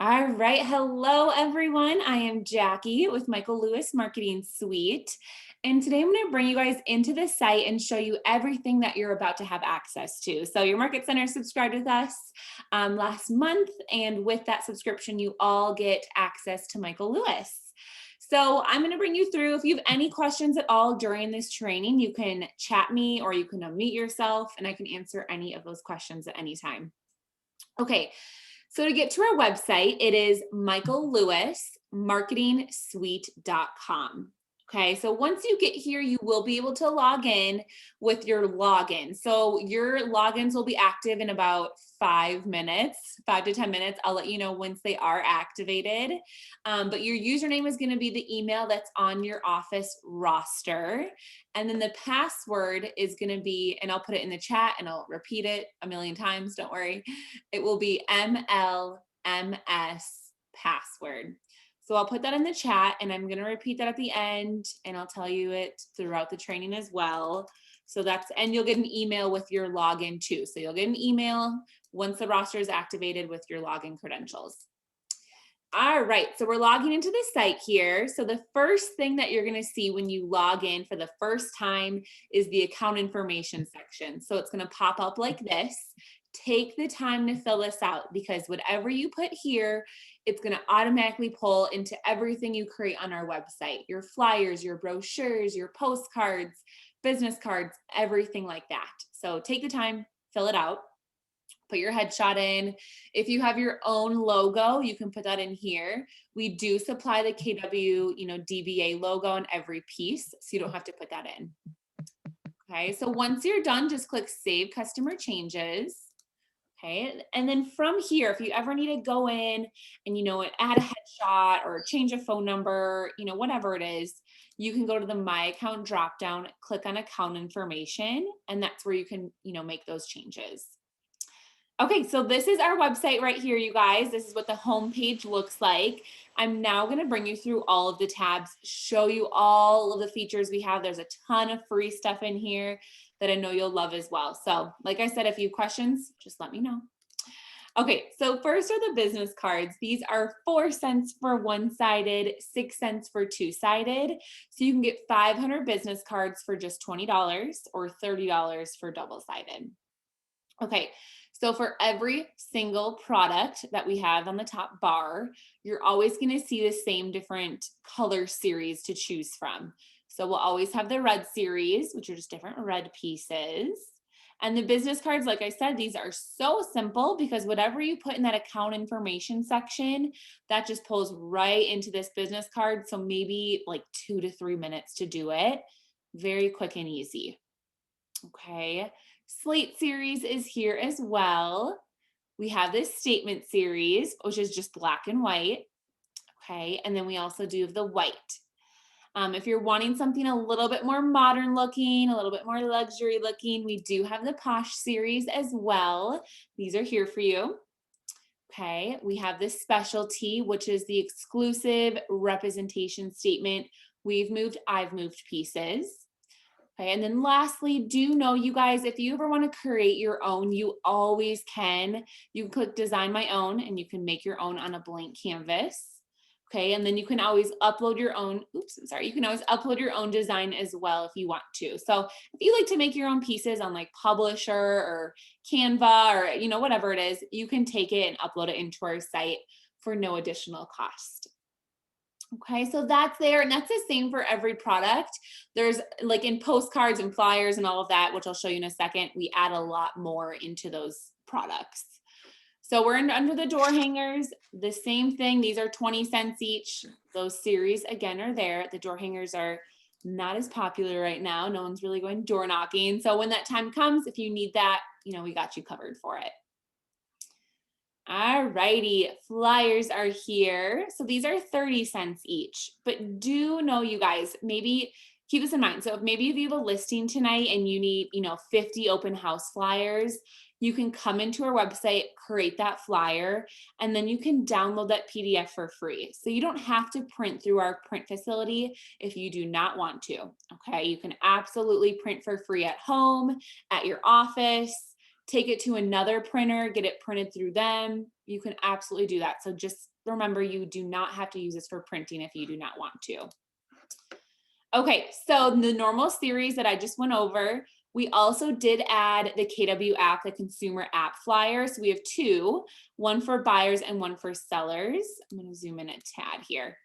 All right. Hello, everyone. I am Jackie with Michael Lewis Marketing Suite. And today I'm going to bring you guys into the site and show you everything that you're about to have access to. So your Market Center subscribed with us last month. And with that subscription, you all get access to Michael Lewis. So I'm going to bring you through. If you have any questions at all during this training, you can chat me or you can unmute yourself and I can answer any of those questions at any time. Okay. So to get to our website, it is michaellewismarketingsuite.com. Okay, so once you get here, you will be able to log in with your login. So your logins will be active in about 5 minutes, 5 to 10 minutes. I'll let you know once they are activated. But your username is going to be the email that's on your office roster. And then the password is going to be, and I'll put it in the chat and I'll repeat it a million times, don't worry. It will be MLMS password. So I'll put that in the chat and I'm going to repeat that at the end and I'll tell you it throughout the training as well. So and you'll get an email with your login too. So you'll get an email once the roster is activated with your login credentials. All right, so we're logging into the site here. So the first thing that you're going to see when you log in for the first time is the account information section. So it's going to pop up like this. Take the time to fill this out because whatever you put here, it's going to automatically pull into everything you create on our website, your flyers, your brochures, your postcards, business cards, everything like that. So take the time, fill it out. Put your headshot in. If you have your own logo, you can put that in here. We do supply the KW, DBA logo on every piece, so you don't have to put that in. Okay, so once you're done, just click Save Customer Changes. Okay, and then from here, if you ever need to go in and, add a headshot or change a phone number, whatever it is, you can go to the My Account dropdown, click on Account Information, and that's where you can, make those changes. Okay, so this is our website right here, you guys. This is what the homepage looks like. I'm now going to bring you through all of the tabs, show you all of the features we have. There's a ton of free stuff in here that I know you'll love as well. So like I said, if you have questions, just let me know. Okay, so first are the business cards. These are 4 cents for one-sided, 6 cents for two-sided. So you can get 500 business cards for just $20 or $30 for double-sided. Okay, so for every single product that we have on the top bar, you're always going to see the same different color series to choose from. So we'll always have the red series, which are just different red pieces. And the business cards, like I said, these are so simple because whatever you put in that account information section, that just pulls right into this business card. So maybe like 2 to 3 minutes to do it. Very quick and easy. Okay. Slate series is here as well. We have this statement series, which is just black and white. Okay. And then we also do the white. If you're wanting something a little bit more modern looking, a little bit more luxury looking, we do have the posh series as well. These are here for you. Okay. We have this specialty, which is the exclusive representation statement. I've moved pieces. Okay, and then lastly, do know you guys, if you ever want to create your own, you always can. You can click Design My Own and you can make your own on a blank canvas. Okay, and then you can always upload your own, you can always upload your own design as well if you want to. So if you like to make your own pieces on like Publisher or Canva or, whatever it is, you can take it and upload it into our site for no additional cost. Okay, so that's there, and that's the same for every product. There's like in postcards and flyers and all of that, which I'll show you in a second, we add a lot more into those products. So we're under the door hangers, the same thing. These are 20 cents each. Those series again are there. The door hangers are not as popular right now. No one's really going door knocking. So when that time comes, if you need that, we got you covered for it. All righty, flyers are here. So these are 30 cents each, but do know you guys, maybe keep this in mind. So if you have a listing tonight and you need, 50 open house flyers, you can come into our website, create that flyer, and then you can download that PDF for free. So you don't have to print through our print facility if you do not want to. Okay, you can absolutely print for free at home, at your office. Take it to another printer, get it printed through them. You can absolutely do that. So just remember, you do not have to use this for printing if you do not want to. Okay, so the normal series that I just went over, we also did add the KW app, the consumer app flyer. So we have two, one for buyers and one for sellers. I'm going to zoom in a tad here.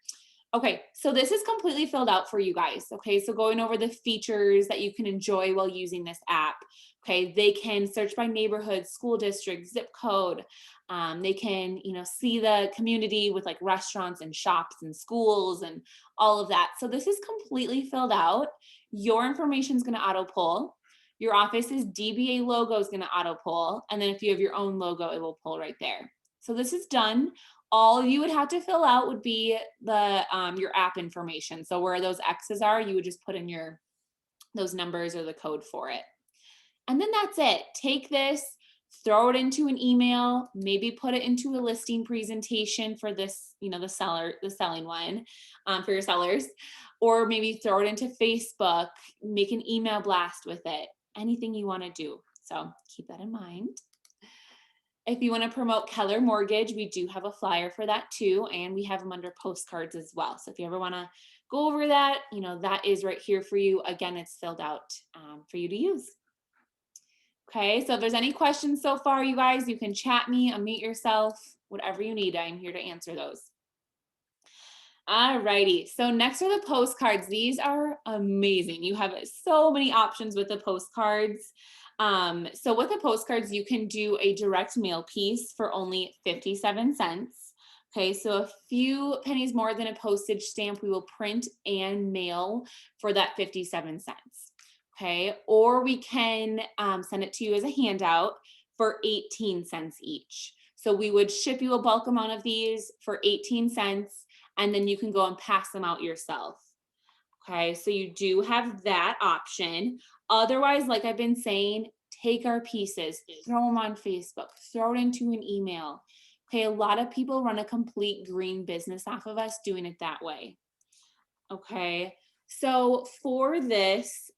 Okay, so this is completely filled out for you guys. Okay, so going over the features that you can enjoy while using this app. Okay, they can search by neighborhood, school district, zip code. They can, see the community with like restaurants and shops and schools and all of that. So this is completely filled out. Your information is going to auto pull. Your office's DBA logo is going to auto pull. And then if you have your own logo, it will pull right there. So this is done. All you would have to fill out would be the your app information. So where those X's are, you would just put in those numbers or the code for it. And then that's it. Take this, throw it into an email, maybe put it into a listing presentation for this, the selling one for your sellers, or maybe throw it into Facebook, make an email blast with it, anything you want to do. So keep that in mind. If you want to promote Keller Mortgage, we do have a flyer for that too, and we have them under postcards as well. So if you ever want to go over that, that is right here for you. Again, it's filled out for you to use. Okay, so if there's any questions so far, you guys, you can chat me, unmute yourself, whatever you need. I'm here to answer those. All righty, so next are the postcards. These are amazing. You have so many options with the postcards. So with the postcards, you can do a direct mail piece for only 57 cents. Okay, so a few pennies more than a postage stamp, we will print and mail for that 57 cents. Okay, or we can send it to you as a handout for 18 cents each. So we would ship you a bulk amount of these for 18 cents, and then you can go and pass them out yourself. Okay, so you do have that option. Otherwise, like I've been saying, take our pieces, throw them on Facebook, throw it into an email. Okay, a lot of people run a complete green business off of us doing it that way. Okay, so for this,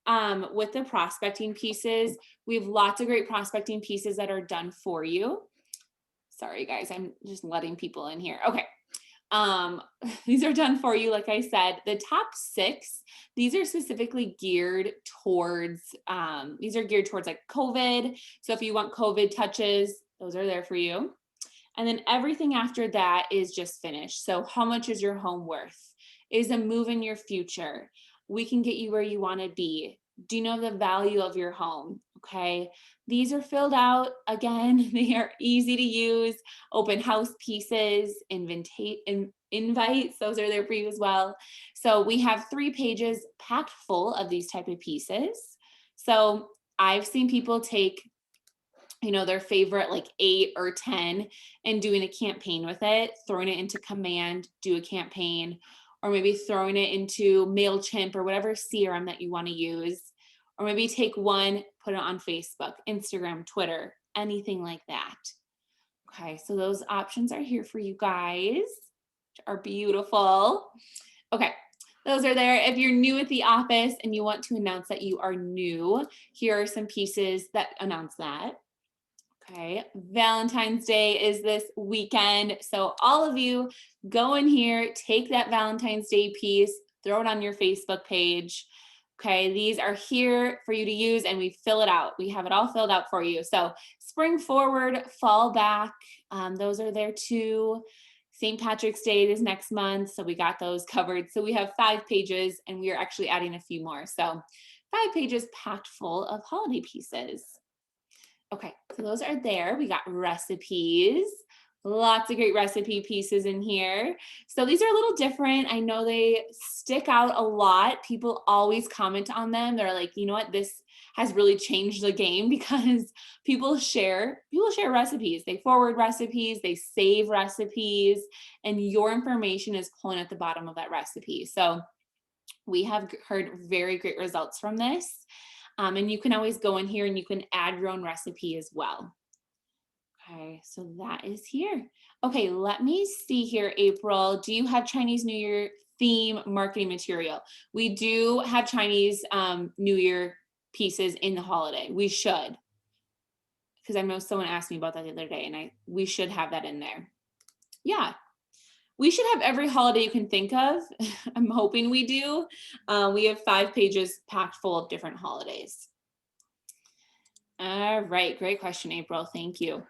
with the prospecting pieces, we have lots of great prospecting pieces that are done for you. Sorry, guys, I'm just letting people in here. Okay. These are done for you. Like I said, the top 6, these are specifically geared towards, like COVID. So if you want COVID touches, those are there for you. And then everything after that is just finished. So how much is your home worth? Is a move in your future? We can get you where you want to be. Do you know the value of your home? Okay. These are filled out. Again, they are easy to use. Open house pieces, invites, those are there for you as well. So we have 3 pages packed full of these type of pieces. So I've seen people take, their favorite like 8 or 10 and doing a campaign with it, throwing it into Command, do a campaign, or maybe throwing it into MailChimp or whatever CRM that you want to use. Or maybe take one, put it on Facebook, Instagram, Twitter, anything like that. Okay, so those options are here for you guys, which are beautiful. Okay, those are there. If you're new at the office and you want to announce that you are new, here are some pieces that announce that. Okay, Valentine's Day is this weekend. So all of you go in here, take that Valentine's Day piece, throw it on your Facebook page. Okay, these are here for you to use and we fill it out. We have it all filled out for you. So spring forward, fall back, those are there too. St. Patrick's Day is next month, so we got those covered. So we have 5 pages and we are actually adding a few more. So 5 pages packed full of holiday pieces. Okay, so those are there. We got recipes. Lots of great recipe pieces in here. So these are a little different. I know they stick out a lot. People always comment on them. They're like, you know what, this has really changed the game because people share recipes. They forward recipes, they save recipes, and your information is pulling at the bottom of that recipe. So we have heard very great results from this. And you can always go in here and you can add your own recipe as well. Okay, so that is here. Okay, let me see here, April. Do you have Chinese New Year theme marketing material? We do have Chinese New Year pieces in the holiday. We should. because I know someone asked me about that the other day, and we should have that in there. Yeah. We should have every holiday you can think of. I'm hoping we do. We have 5 pages packed full of different holidays. All right, great question, April. Thank you.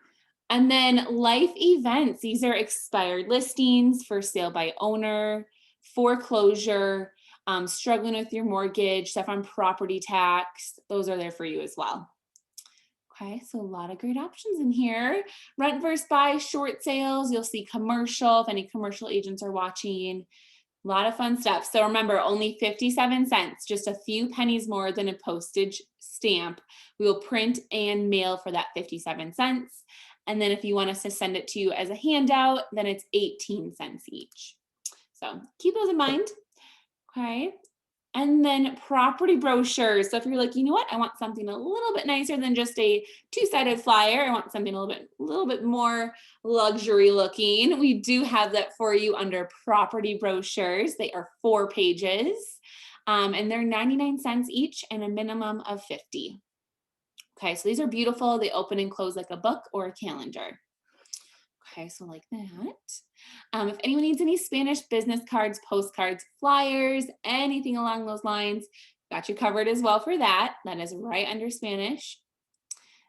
And then life events. These are expired listings, for sale by owner, foreclosure, struggling with your mortgage, stuff on property tax. Those are there for you as well. Okay, so a lot of great options in here. Rent versus buy, short sales. You'll see commercial, if any commercial agents are watching. A lot of fun stuff. So remember, only 57 cents, just a few pennies more than a postage stamp. We will print and mail for that 57 cents. And then if you want us to send it to you as a handout, then it's 18 cents each. So keep those in mind. Okay. And then property brochures. So if you're like, you know what, I want something a little bit nicer than just a 2-sided flyer. I want something a little bit more luxury looking. We do have that for you under property brochures. They are 4 pages, and they're 99 cents each and a minimum of 50. Okay, so these are beautiful. They open and close like a book or a calendar. Okay, so like that. If anyone needs any Spanish business cards, postcards, flyers, anything along those lines, got you covered as well for that. That is right under Spanish.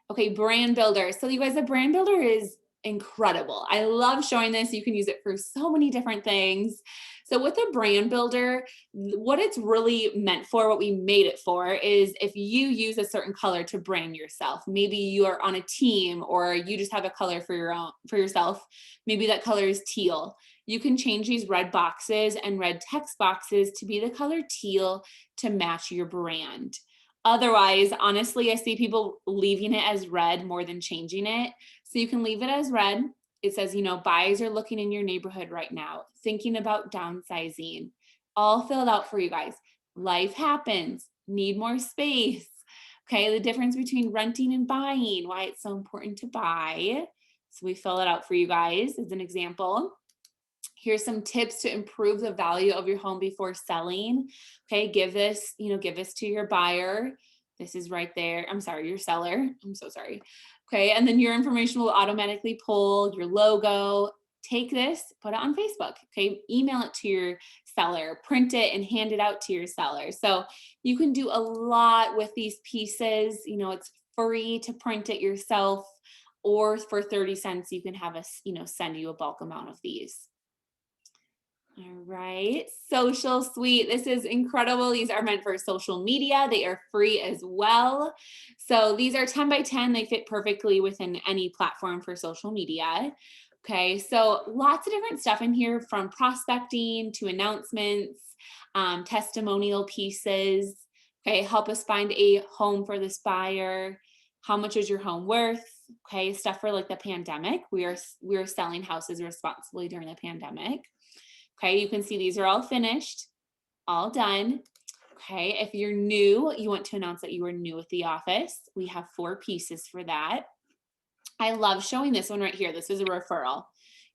Okay, brand builder. So you guys, a brand builder is incredible. I love showing this. You can use it for so many different things. So with a brand builder, what it's really meant for, what we made it for, is if you use a certain color to brand yourself. Maybe you are on a team, or you just have a color for yourself. Maybe that color is teal. You can change these red boxes and red text boxes to be the color teal to match your brand. Otherwise, honestly, I see people leaving it as red more than changing it. So you can leave it as red. It says, buyers are looking in your neighborhood right now, thinking about downsizing. All filled out for you guys. Life happens, need more space. Okay, the difference between renting and buying, why it's so important to buy. So we fill it out for you guys as an example. Here's some tips to improve the value of your home before selling. Okay, give this to your buyer. This is right there. I'm sorry, your seller. I'm so sorry. Okay, and then your information will automatically pull your logo. Take this, put it on Facebook. Okay, email it to your seller, print it and hand it out to your seller. So you can do a lot with these pieces. It's free to print it yourself, or for 30 cents, you can have us, send you a bulk amount of these. All right, social suite. This is incredible. These are meant for social media. They are free as well. So these are 10 by 10. They fit perfectly within any platform for social media. Okay, so lots of different stuff in here, from prospecting to announcements, testimonial pieces. Okay, help us find a home for this buyer. How much is your home worth? Okay, stuff for like the pandemic. We are selling houses responsibly during the pandemic. Okay, you can see these are all finished, all done. Okay, if you're new, you want to announce that you are new at the office, we have 4 pieces for that. I love showing this one right here. This is a referral.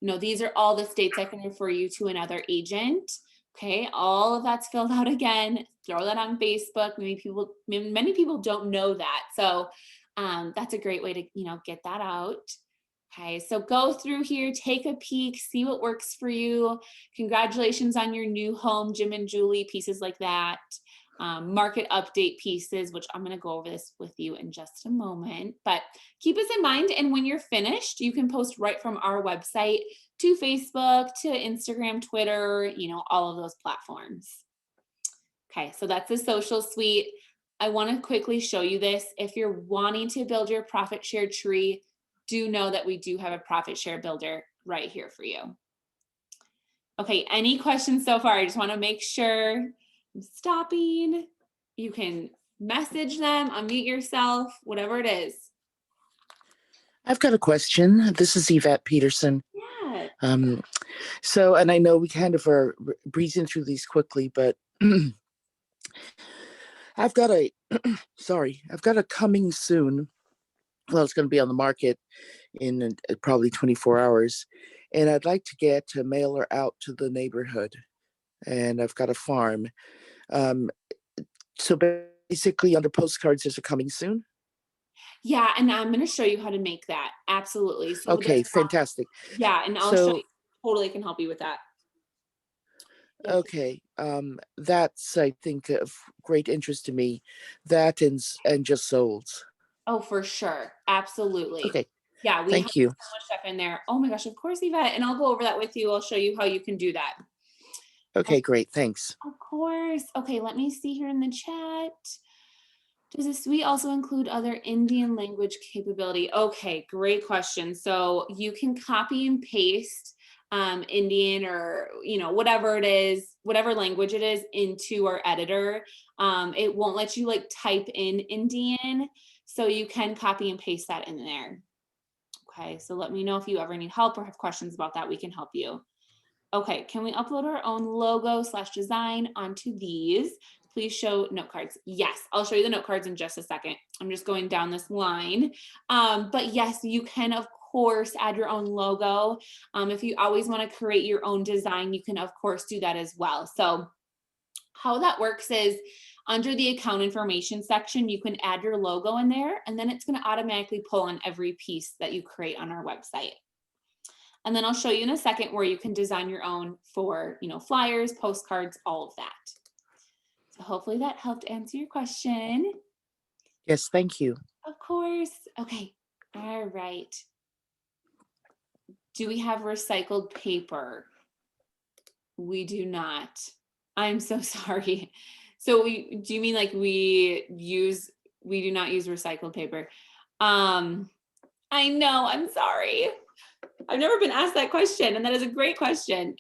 These are all the states I can refer you to another agent. Okay, all of that's filled out again. Throw that on Facebook. Many people don't know that. So that's a great way to, get that out. Okay, so go through here, take a peek, see what works for you. Congratulations on your new home, Jim and Julie, pieces like that. Market update pieces, which I'm going to go over this with you in just a moment. But keep this in mind, and when you're finished, you can post right from our website to Facebook, to Instagram, Twitter, all of those platforms. Okay, so that's the social suite. I want to quickly show you this. If you're wanting to build your profit share tree, do know that we do have a profit share builder right here for you. Okay, any questions so far? I just want to make sure I'm stopping. You can message them, unmute yourself, whatever it is. I've got a question. This is Yvette Peterson. Yeah. And I know we kind of are breezing through these quickly, but I've got a coming soon. Well, it's going to be on the market in probably 24 hours. And I'd like to get a mailer out to the neighborhood. And I've got a farm. So basically under postcards, there's a coming soon. Yeah, and I'm gonna show you how to make that. Absolutely. So Okay, fantastic. yeah, and I'll show you, So, totally can help you with that. Yep. okay, that's, I think, of great interest to me. That and just souls. Oh, for sure. Absolutely. Okay, Yeah, we have thank you. so much stuff in there. Oh my gosh, of course, Yvette. And I'll go over that with you. I'll show you how you can do that. Okay, great, thanks. Of course. Okay, let me see here in the chat. Does the suite also include other Indian language capability? Okay, great question. So you can copy and paste Indian or whatever it is, whatever language it is, into our editor. It won't let you like type in Indian, so you can copy and paste that in there. Okay, so let me know if you ever need help or have questions about that. We can help you. Okay, can we upload our own logo / design onto these? Please show note cards. Yes, I'll show you the note cards in just a second. I'm just going down this line. But yes, you can, of course, add your own logo. If you always want to create your own design, you can, of course, do that as well. So how that works is under the account information section, you can add your logo in there, and then it's going to automatically pull on every piece that you create on our website. And then I'll show you in a second where you can design your own for, flyers, postcards, all of that. So hopefully that helped answer your question. Yes, thank you. Of course. Okay. All right. Do we have recycled paper? We do not. I'm so sorry. So do you mean like we do not use recycled paper? I know, I'm sorry. I've never been asked that question, and that is a great question.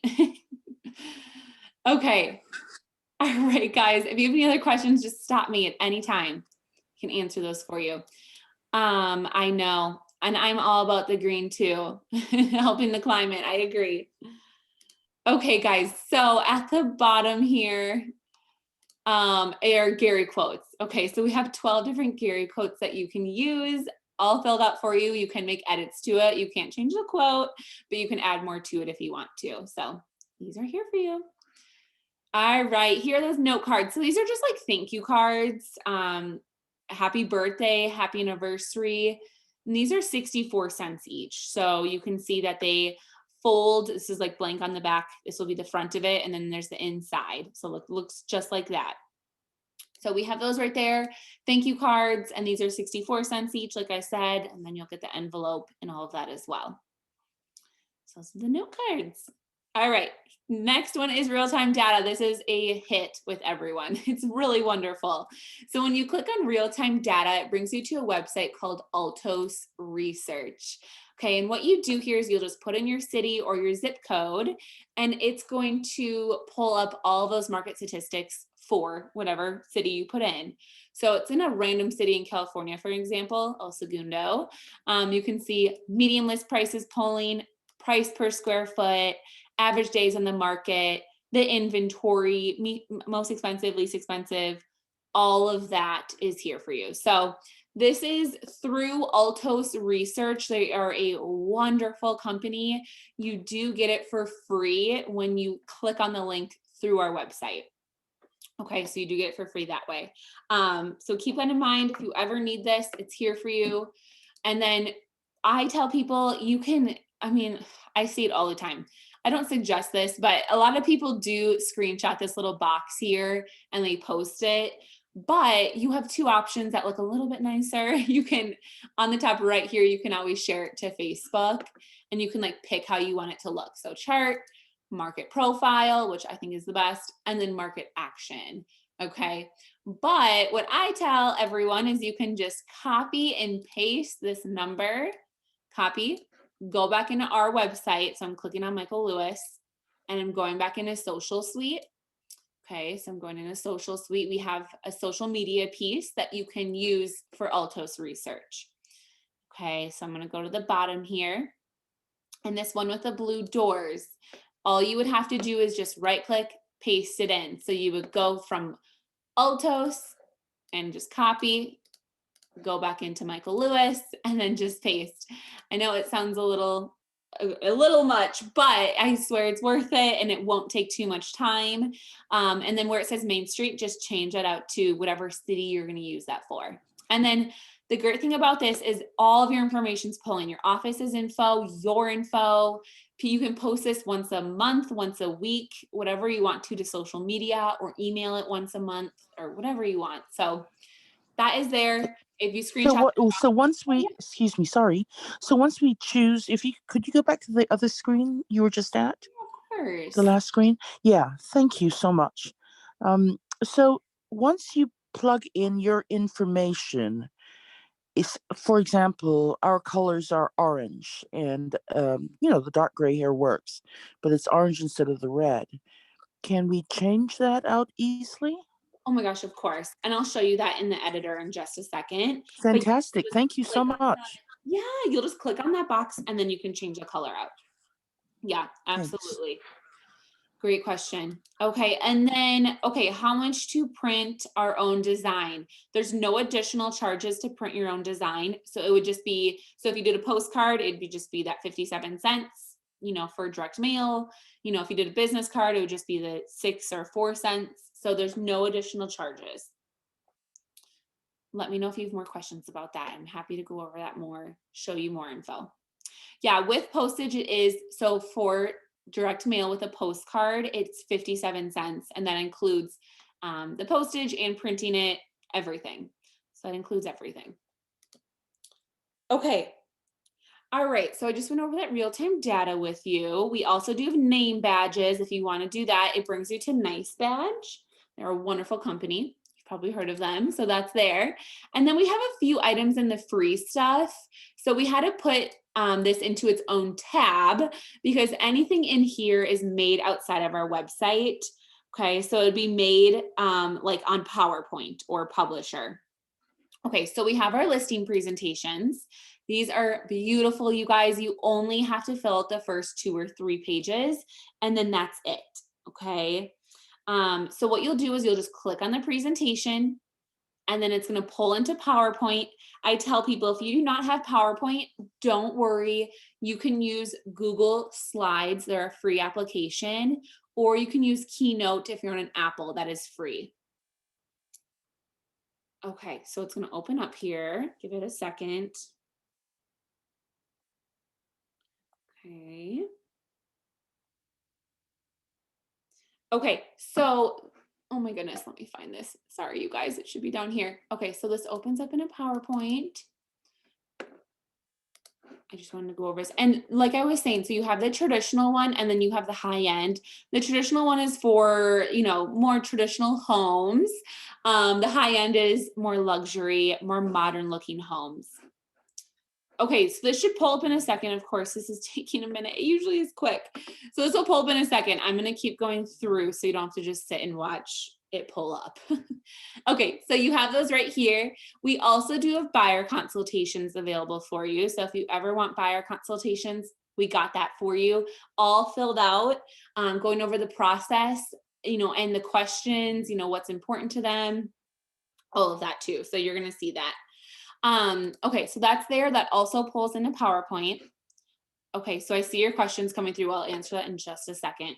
Okay. All right, guys. If you have any other questions, just stop me at any time. I can answer those for you. I know. And I'm all about the green too, helping the climate. I agree. Okay, guys. So at the bottom here are Gary quotes. Okay, so we have 12 different Gary quotes that you can use, all filled out for you. You can make edits to it. You can't change the quote, but you can add more to it if you want to. So these are here for you. All right, here are those note cards. So these are just like thank you cards. Happy birthday, happy anniversary. And these are 64 cents each. So you can see that they fold. This is like blank on the back. This will be the front of it. And then there's the inside. So it looks just like that. So we have those right there. Thank you cards. And these are 64 cents each, like I said. And then you'll get the envelope and all of that as well. So those are the note cards. All right, next one is real-time data. This is a hit with everyone. It's really wonderful. So when you click on real-time data, it brings you to a website called Altos Research. Okay, and what you do here is you'll just put in your city or your zip code, and it's going to pull up all those market statistics for whatever city you put in. So it's in a random city in California, for example, El Segundo. You can see median list prices polling, price per square foot, average days on the market, the inventory, most expensive, least expensive, all of that is here for you. So this is through Altos Research. They are a wonderful company. You do get it for free when you click on the link through our website. Okay, so you do get it for free that way. So keep that in mind. If you ever need this, it's here for you. And then I tell people you can, I see it all the time. I don't suggest this, but a lot of people do screenshot this little box here and they post it. But you have two options that look a little bit nicer. You can, on the top right here, you can always share it to Facebook and you can like pick how you want it to look. So chart, market profile, which I think is the best, and then market action. Okay. But what I tell everyone is you can just copy and paste this number, copy, go back into our website. So I'm clicking on Michael Lewis and I'm going back into social suite. Okay, so I'm going into social suite. We have a social media piece that you can use for Altos Research. Okay, so I'm going to go to the bottom here. And this one with the blue doors, all you would have to do is just right click, paste it in. So you would go from Altos and just copy, go back into Michael Lewis, and then just paste. I know it sounds a little much, but I swear it's worth it and it won't take too much time. And then where it says Main Street, just change that out to whatever city you're going to use that for. And then The great thing about this is all of your information's pulling, your office's info, your info. You can post this once a month, once a week, whatever you want to social media, or email it once a month, or whatever you want. So that is there. If you So screenshot. what? So once we, excuse me, sorry. So once we choose, if you could you go back to the other screen you were just at, Of course. the last screen? Yeah, thank you so much. So once you plug in your information, it's, for example, our colors are orange, and the dark gray hair works, but it's orange instead of the red. Can we change that out easily? Oh my gosh, of course. And I'll show you that in the editor in just a second. But Fantastic. you'll just Thank you so click on much. yeah, you'll just click on that box and then you can change the color out. Yeah, Thanks. absolutely. Great question. Okay, and then, okay, how much to print our own design? There's no additional charges to print your own design. So it would just be, so if you did a postcard, it'd be just be that 57 cents, for direct mail. If you did a business card, it would just be the 6 or 4 cents. So there's no additional charges. Let me know if you have more questions about that. I'm happy to go over that more, show you more info. Yeah, with postage, it is, so for direct mail with a postcard, it's 57 cents, and that includes the postage and printing it, everything. So that includes everything. Okay. All right, so I just went over that real-time data with you. We also do have name badges. If you want to do that, it brings you to Nice Badge. They're a wonderful company. You've probably heard of them, so that's there. And then we have a few items in the free stuff. So we had to put this into its own tab because anything in here is made outside of our website. Okay, so it'd be made like on PowerPoint or Publisher. Okay, so we have our listing presentations. These are beautiful, you guys. You only have to fill out the first 2 or 3 pages, and then that's it, okay? So what you'll do is you'll just click on the presentation, and then it's gonna pull into PowerPoint. I tell people, if you do not have PowerPoint, don't worry. You can use Google Slides. They're a free application, or you can use Keynote if you're on an Apple, that is free. Okay, so it's gonna open up here. Give it a second. Okay. Okay, so, oh my goodness, let me find this. Sorry, you guys, it should be down here. Okay, so this opens up in a PowerPoint. I just wanted to go over this. And like I was saying, so you have the traditional one and then you have the high end. The traditional one is for, more traditional homes. The high end is more luxury, more modern looking homes. Okay, so this should pull up in a second. Of course, this is taking a minute. It usually is quick. So this will pull up in a second. I'm going to keep going through so you don't have to just sit and watch it pull up. Okay, so you have those right here. We also do have buyer consultations available for you. So if you ever want buyer consultations, we got that for you, all filled out, going over the process, and the questions, what's important to them, all of that too. So you're going to see that. Okay, so that's there. That also pulls into PowerPoint. Okay, so I see your questions coming through. I'll answer that in just a second.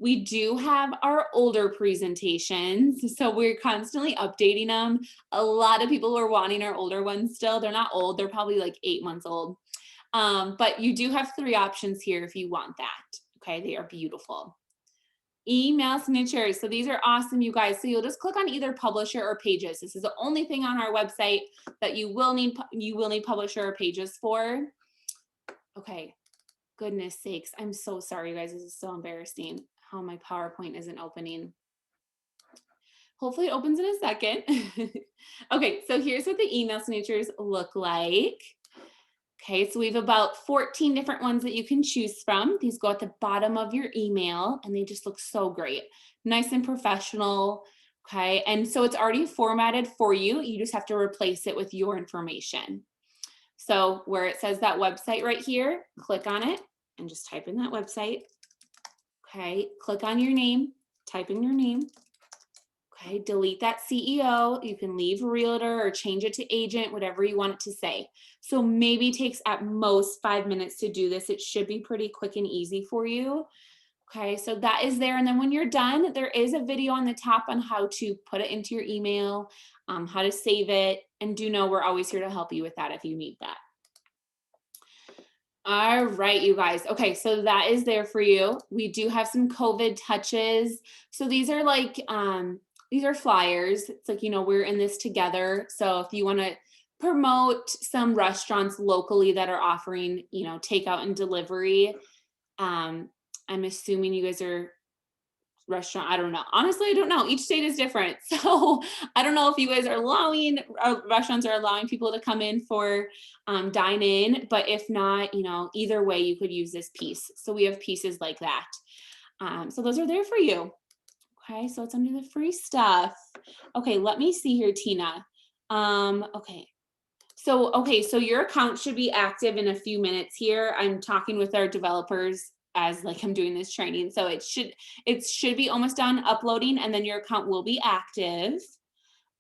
We do have our older presentations, so we're constantly updating them. A lot of people are wanting our older ones still. They're not old, they're probably like 8 months old. But you do have 3 options here if you want that. Okay, they are beautiful. Email signatures. So these are awesome, you guys. So you'll just click on either Publisher or Pages. This is the only thing on our website that you will need Publisher or Pages for. Okay, goodness sakes. I'm so sorry, you guys. This is so embarrassing how my PowerPoint isn't opening. Hopefully it opens in a second. Okay, so here's what the email signatures look like. Okay, so we have about 14 different ones that you can choose from. These go at the bottom of your email and they just look so great. Nice and professional. Okay, and so it's already formatted for you. You just have to replace it with your information. So where it says that website right here, click on it and just type in that website. Okay, click on your name, type in your name. Okay, delete that CEO. You can leave realtor or change it to agent, whatever you want it to say. So maybe takes at most 5 minutes to do this. It should be pretty quick and easy for you. Okay, so that is there. And then when you're done, there is a video on the top on how to put it into your email, how to save it, And do know we're always here to help you with that if you need that. All right, you guys. Okay, so that is there for you. We do have some COVID touches. So these are like, these are flyers. It's like, we're in this together. So if you want to promote some restaurants locally that are offering, takeout and delivery, I'm assuming you guys are restaurant. I don't know. Honestly, I don't know. Each state is different. So I don't know if you guys are allowing, restaurants are allowing people to come in for dine in, but if not, either way, you could use this piece. So we have pieces like that. So those are there for you. Okay, so it's under the free stuff. Okay, let me see here, Tina. Okay. So your account should be active in a few minutes here. I'm talking with our developers as like I'm doing this training. So it should be almost done uploading, and then your account will be active.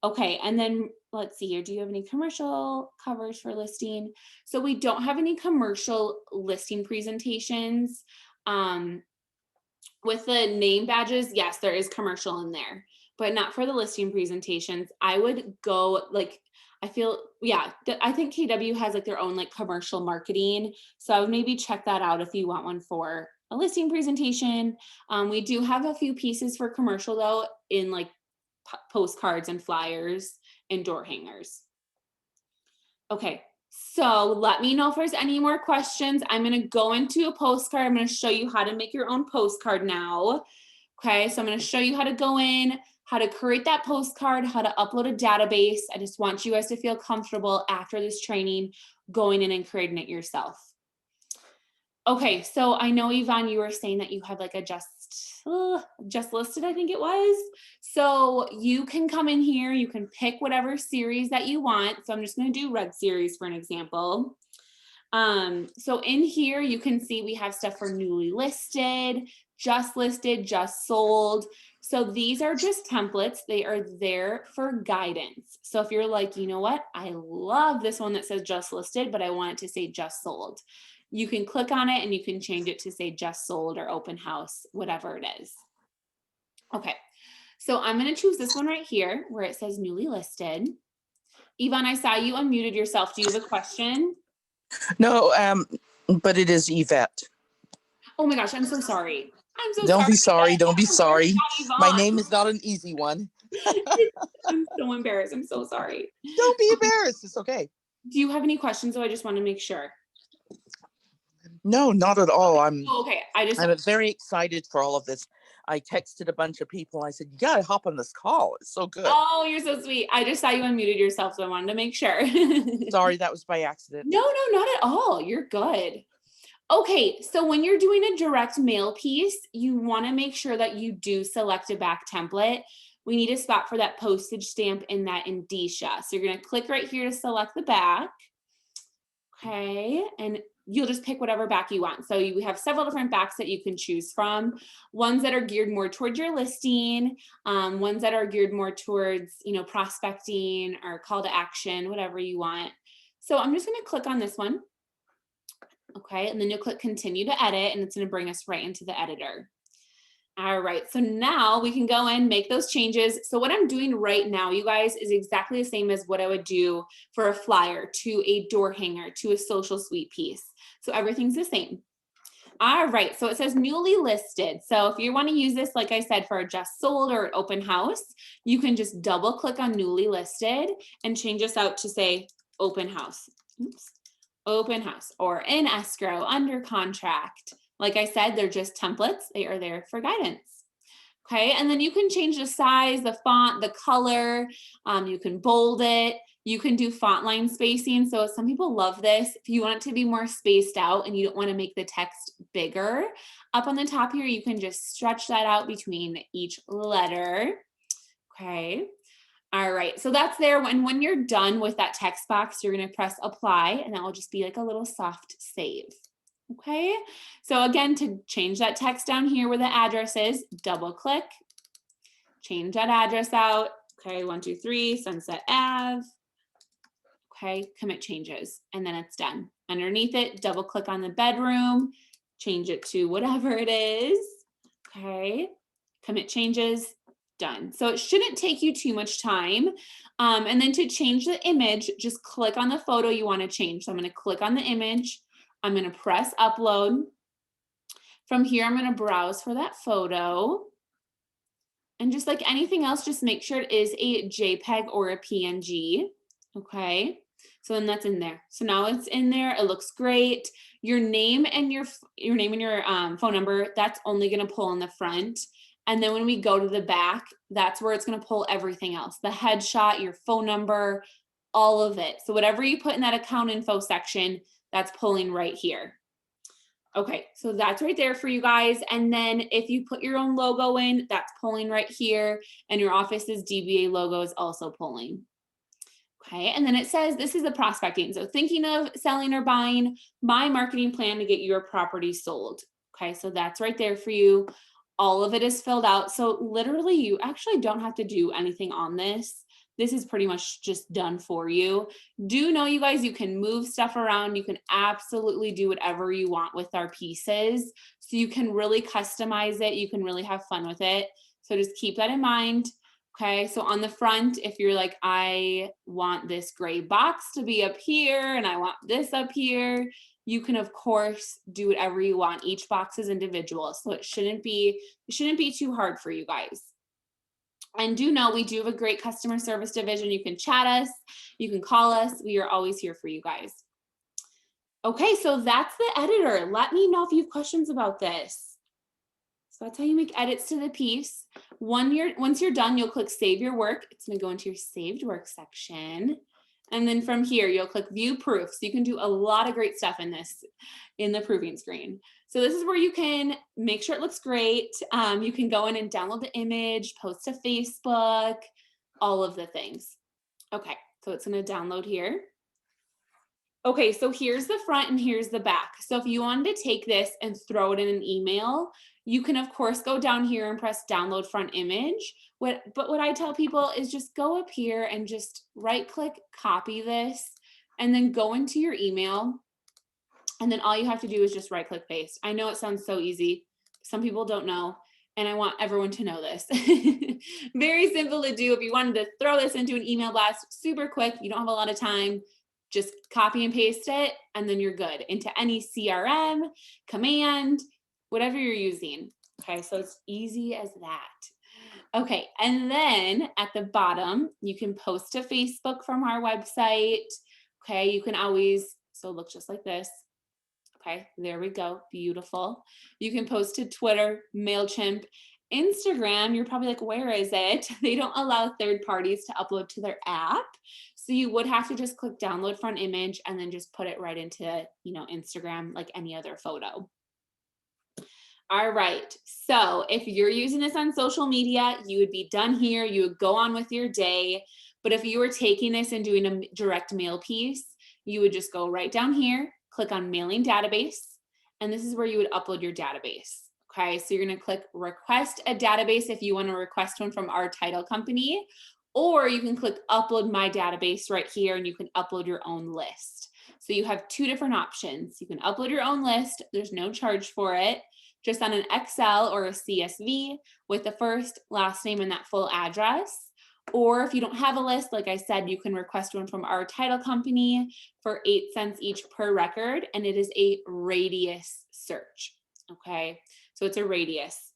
Okay, and then let's see here. Do you have any commercial covers for listing? So we don't have any commercial listing presentations. With the name badges, yes, there is commercial in there, but not for the listing presentations. I would go like, I think KW has like their own like commercial marketing. So I would maybe check that out if you want one for a listing presentation. We do have a few pieces for commercial though, in like postcards and flyers and door hangers. Okay, so let me know if there's any more questions. I'm going to go into a postcard. I'm going to show you how to make your own postcard now. Okay, so I'm going to show you how to go in, how to create that postcard, how to upload a database. I just want you guys to feel comfortable after this training going in and creating it yourself. Okay, so I know, Yvonne, you were saying that you had like a just listed, I think it was. So you can come in here, you can pick whatever series that you want. So I'm just going to do red series for an example. So in here, you can see we have stuff for newly listed, just sold. So these are just templates. They are there for guidance. So if you're like, you know what, I love this one that says just listed, but I want it to say just sold. You can click on it and you can change it to say just sold or open house, whatever it is. Okay, so I'm going to choose this one right here where it says newly listed. Yvonne, I saw you unmuted yourself. Do you have a question? No, but it is Yvette. Oh my gosh, I'm so sorry. I'm so sorry. Don't be sorry. Don't be sorry. My Yvonne. name is not an easy one. I'm so embarrassed. I'm so sorry. Don't be embarrassed. It's okay. Do you have any questions? So I just want to make sure. No, not at all. I'm very excited for all of this. I texted a bunch of people. I said, you got to hop on this call. It's so good. Oh, you're so sweet. I just saw you unmuted yourself, so I wanted to make sure. Sorry, that was by accident. No, not at all. You're good. Okay, so when you're doing a direct mail piece, you want to make sure that you do select a back template. We need a spot for that postage stamp in that indicia. So you're going to click right here to select the back. Okay, and you'll just pick whatever back you want. So we have several different backs that you can choose from. Ones that are geared more towards your listing, ones that are geared more towards, prospecting or call to action, whatever you want. So I'm just going to click on this one. Okay, and then you'll click continue to edit, and it's going to bring us right into the editor. All right, so now we can go in, make those changes. So what I'm doing right now, you guys, is exactly the same as what I would do for a flyer, to a door hanger, to a social suite piece. So everything's the same. All right, so it says newly listed. So if you want to use this, like I said, for a just sold or an open house, you can just double click on newly listed and change this out to say open house. Oops. Open house, or in escrow, under contract. Like I said, they're just templates. They are there for guidance. Okay, and then you can change the size, the font, the color. You can bold it. You can do font line spacing. So some people love this. If you want it to be more spaced out and you don't want to make the text bigger, up on the top here, you can just stretch that out between each letter. Okay. All right, so that's there. When you're done with that text box, you're going to press apply, and that will just be like a little soft save. Okay, so again, to change that text down here where the address is, double click, change that address out. Okay, 123 Sunset Ave. Okay, commit changes, and then it's done. Underneath it, double click on the bedroom, change it to whatever it is. Okay, commit changes, done. So it shouldn't take you too much time. And then to change the image, just click on the photo you want to change. So I'm going to click on the image. I'm going to press upload. From here, I'm going to browse for that photo. And just like anything else, just make sure it is a JPEG or a PNG. Okay. So then that's in there. So now it's in there. It looks great. Your name and your phone number, that's only going to pull in the front. And then when we go to the back, that's where it's going to pull everything else. The headshot, your phone number, all of it. So whatever you put in that account info section, that's pulling right here. Okay, so that's right there for you guys. And then if you put your own logo in, that's pulling right here. And your office's DBA logo is also pulling. Okay, and then it says this is the prospecting. So thinking of selling or buying, my marketing plan to get your property sold. Okay, so that's right there for you. All of it is filled out. So literally you actually don't have to do anything on this. This is pretty much just done for you. Do know, you guys, you can move stuff around. You can absolutely do whatever you want with our pieces. So you can really customize it. You can really have fun with it. So just keep that in mind. Okay, so on the front, if you're like, I want this gray box to be up here and I want this up here, you can of course do whatever you want. Each box is individual, so it shouldn't be too hard for you guys. And do know we do have a great customer service division. You can chat us, you can call us. We are always here for you guys. Okay, so that's the editor. Let me know if you have questions about this. So that's how you make edits to the piece. Once you're done, you'll click Save Your Work. It's going to go into your Saved Work section. And then from here, you'll click View Proof. So you can do a lot of great stuff in the proofing screen. So this is where you can make sure it looks great. You can go in and download the image, post to Facebook, all of the things. Okay, so it's going to download here. Okay, so here's the front and here's the back. So if you wanted to take this and throw it in an email, you can of course go down here and press download front image. But what I tell people is just go up here and just right click, copy this, and then go into your email. And then all you have to do is just right click paste. I know it sounds so easy. Some people don't know. And I want everyone to know this. Very simple to do. If you wanted to throw this into an email blast, super quick, you don't have a lot of time, just copy and paste it, and then you're good into any CRM, command, whatever you're using. Okay, so it's easy as that. Okay, and then at the bottom, you can post to Facebook from our website. Okay, you can always, so it looks just like this. Okay, there we go, beautiful. You can post to Twitter, MailChimp, Instagram. You're probably like, where is it? They don't allow third parties to upload to their app. So you would have to just click download front image and then just put it right into, Instagram like any other photo. All right, so if you're using this on social media, you would be done here. You would go on with your day. But if you were taking this and doing a direct mail piece, you would just go right down here, click on mailing database, and this is where you would upload your database. Okay, so you're going to click request a database if you want to request one from our title company, or you can click upload my database right here and you can upload your own list. So you have two different options. You can upload your own list. There's no charge for it, just on an Excel or a CSV with the first, last name, and that full address. Or if you don't have a list, like I said, you can request one from our title company for 8 cents each per record, and it is a radius search. Okay, so it's a radius.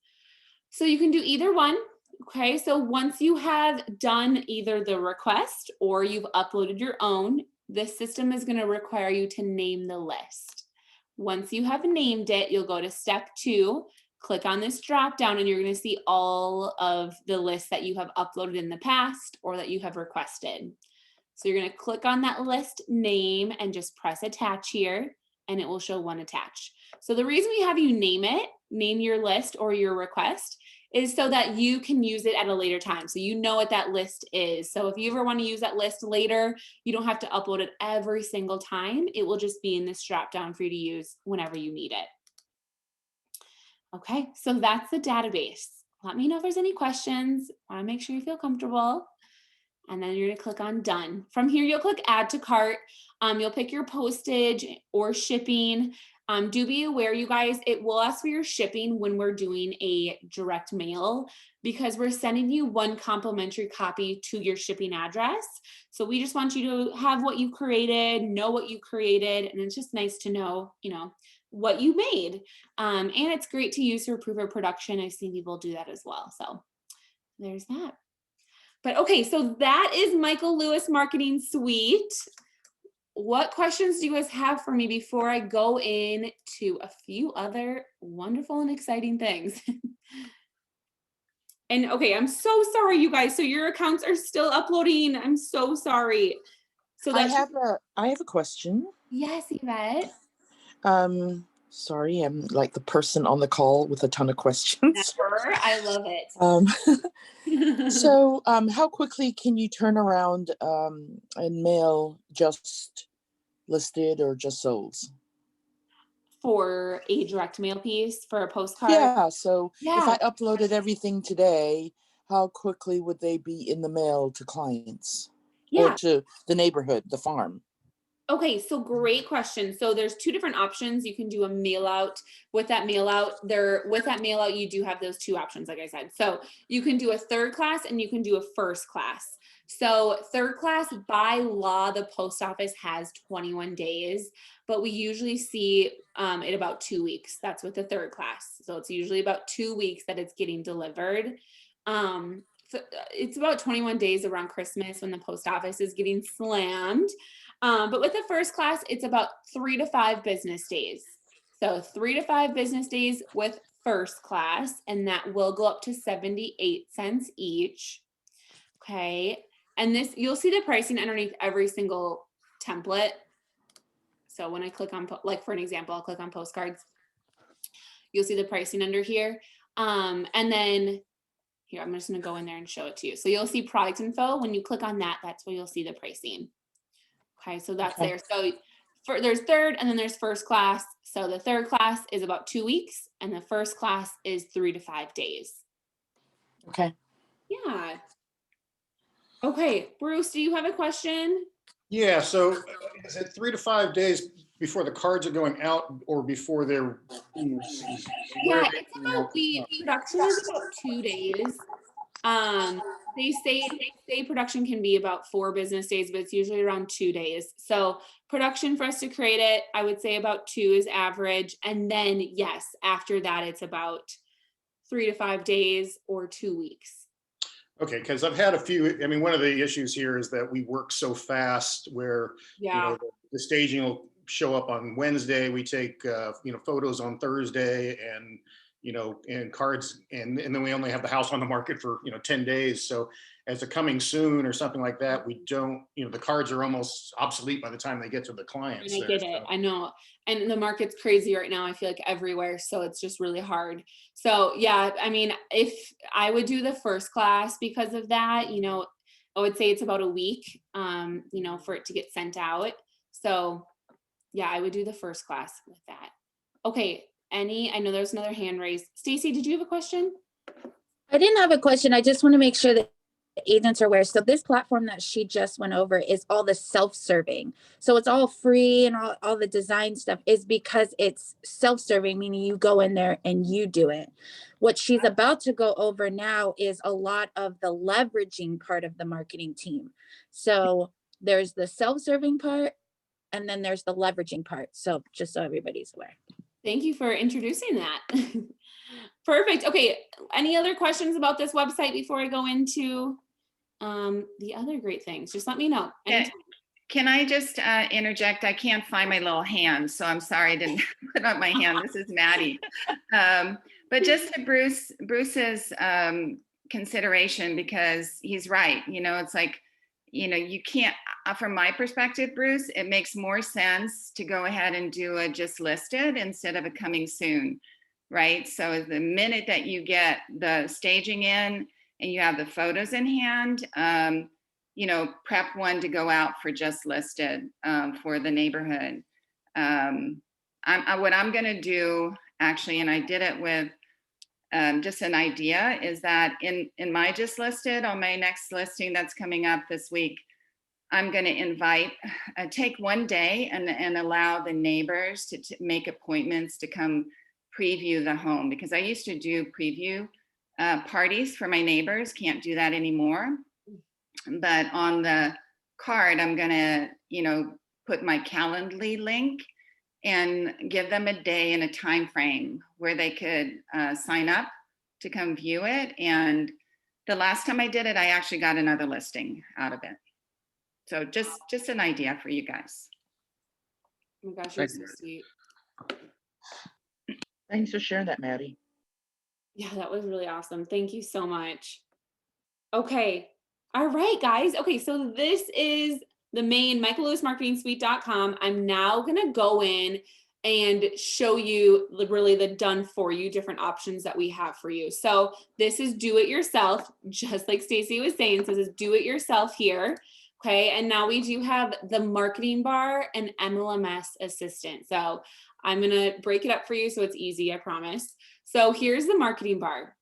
So you can do either one. Okay, so once you have done either the request or you've uploaded your own, the system is going to require you to name the list. Once you have named it, you'll go to step 2, click on this drop down, and you're going to see all of the lists that you have uploaded in the past or that you have requested. So you're going to click on that list name and just press attach here, and it will show one attach. So the reason we have you name your list or your request, is so that you can use it at a later time. So you know what that list is. So if you ever want to use that list later, you don't have to upload it every single time. It will just be in this drop down for you to use whenever you need it. Okay, so that's the database. Let me know if there's any questions. I want to make sure you feel comfortable. And then you're going to click on done. From here, you'll click add to cart. You'll pick your postage or shipping. Do be aware, you guys, it will ask for your shipping when we're doing a direct mail, because we're sending you one complimentary copy to your shipping address. So we just want you to have what you created, know what you created, and it's just nice to know, what you made. And it's great to use for proof of production. I've seen people do that as well. So there's that. But okay, so that is Michael Lewis Marketing Suite. What questions do you guys have for me before I go into a few other wonderful and exciting things? And okay, I'm so sorry, you guys. So your accounts are still uploading. I'm so sorry. So I have a question. Yes, Yvette. Sorry, I'm like the person on the call with a ton of questions. Never. I love it. So how quickly can you turn around and mail just listed or just sold? For a direct mail piece, for a postcard? Yeah, so if I uploaded everything today, how quickly would they be in the mail to clients? Or to the neighborhood, the farm? Okay, so great question. So there's two different options. You can do a mail out. With that mail out, you do have those two options, like I said. So you can do a third class and you can do a first class. So third class, by law, the post office has 21 days, but we usually see it about 2 weeks. That's with the third class. So it's usually about 2 weeks that it's getting delivered. It's about 21 days around Christmas when the post office is getting slammed. But with the first class, it's about 3 to 5 business days. So 3 to 5 business days with first class, and that will go up to 78 cents each. Okay. And this, you'll see the pricing underneath every single template. So when I click on, like for an example, I'll click on postcards. You'll see the pricing under here. And then here, I'm just gonna go in there and show it to you. So you'll see product info. When you click on that, that's where you'll see the pricing. Okay, so that's there. So there's third and then there's first class. So the third class is about 2 weeks and the first class is 3 to 5 days. Okay. Yeah. Okay, Bruce, do you have a question? Yeah, so is it 3 to 5 days before the cards are going out or before they're being received? Yeah, it's about the production is about 2 days. They say production can be about 4 business days, but it's usually around 2 days. So production for us to create it, I would say about 2 is average. And then yes, after that, it's about 3 to 5 days or 2 weeks. Okay, because I've had a few, I mean, one of the issues here is that we work so fast where, the staging will show up on Wednesday. We take, photos on Thursday and, and cards, and then we only have the house on the market for, 10 days. So as a coming soon or something like that, we don't, the cards are almost obsolete by the time they get to the clients. And I get it. I know. And the market's crazy right now. I feel like everywhere. So it's just really hard. So yeah, I mean, if I would do the first class because of that, I would say it's about a week, for it to get sent out. So yeah, I would do the first class with that. Okay. I know there's another hand raised. Stacy, did you have a question? I didn't have a question. I just want to make sure that agents are aware. So this platform that she just went over is all the self-serving. So it's all free and all the design stuff is because it's self-serving, meaning you go in there and you do it. What she's about to go over now is a lot of the leveraging part of the marketing team. So there's the self-serving part and then there's the leveraging part. So just so everybody's aware. Thank you for introducing that. Perfect. Okay. Any other questions about this website before I go into the other great things? Just let me know. Can I just interject? I can't find my little hand, so I'm sorry I didn't put up my hand. This is Maddie. But just to Bruce's consideration, because he's right. It's like, you can't, from my perspective, Bruce, it makes more sense to go ahead and do a just listed instead of a coming soon, right? So the minute that you get the staging in and you have the photos in hand, prep one to go out for just listed for the neighborhood. What I'm gonna do, actually, and I did it with just an idea, is that in my just listed, on my next listing that's coming up this week, I'm going to invite, take one day and allow the neighbors to make appointments to come preview the home, because I used to do preview parties for my neighbors. Can't do that anymore. But on the card, I'm going to, you know, put my Calendly link and give them a day and a time frame where they could sign up to come view it. And the last time I did it, I actually got another listing out of it. So just an idea for you guys. Oh my gosh, you're so sweet. Thanks for sharing that, Maddie. Yeah, that was really awesome. Thank you so much. Okay. All right, guys. Okay, so this is the main michaellewismarketingsuite.com. I'm now going to go in and show you really the done for you different options that we have for you. So this is do it yourself, just like Stacy was saying. So this is do it yourself here. Okay, and now we do have the marketing bar and MLMS assistant. So I'm going to break it up for you so it's easy, I promise. So here's the marketing bar.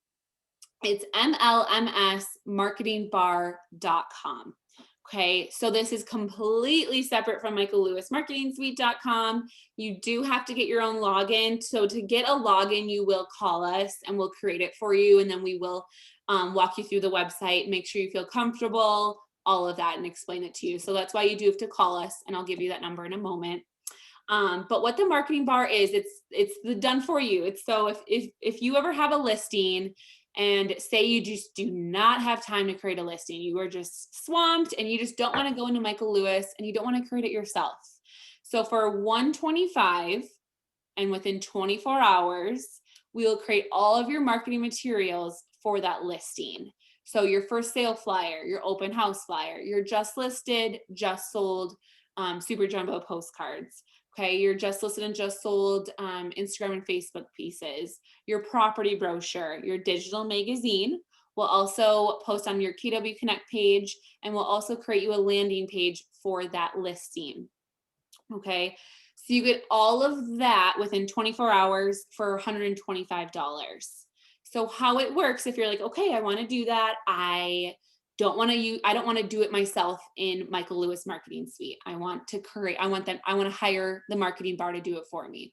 It's mlmsmarketingbar.com. Okay, so this is completely separate from michaellewismarketingsuite.com. You do have to get your own login. So to get a login, you will call us and we'll create it for you. And then we will walk you through the website, make sure you feel comfortable, all of that, and explain it to you. So that's why you do have to call us, and I'll give you that number in a moment. But what the marketing bar is, it's the done for you. It's so if you ever have a listing and say you just do not have time to create a listing, you are just swamped and you just don't want to go into Michael Lewis and you don't want to create it yourself. So for $125 and within 24 hours, we will create all of your marketing materials for that listing. So your first sale flyer, your open house flyer, your just listed, just sold super jumbo postcards. Okay, your just listed and just sold Instagram and Facebook pieces, your property brochure, your digital magazine. We'll also post on your KW Connect page, and we'll also create you a landing page for that listing. Okay, so you get all of that within 24 hours for $125. So how it works, if you're like, okay, I want to do that, I don't want to do it myself in Michael Lewis Marketing Suite. I want to hire the marketing bar to do it for me.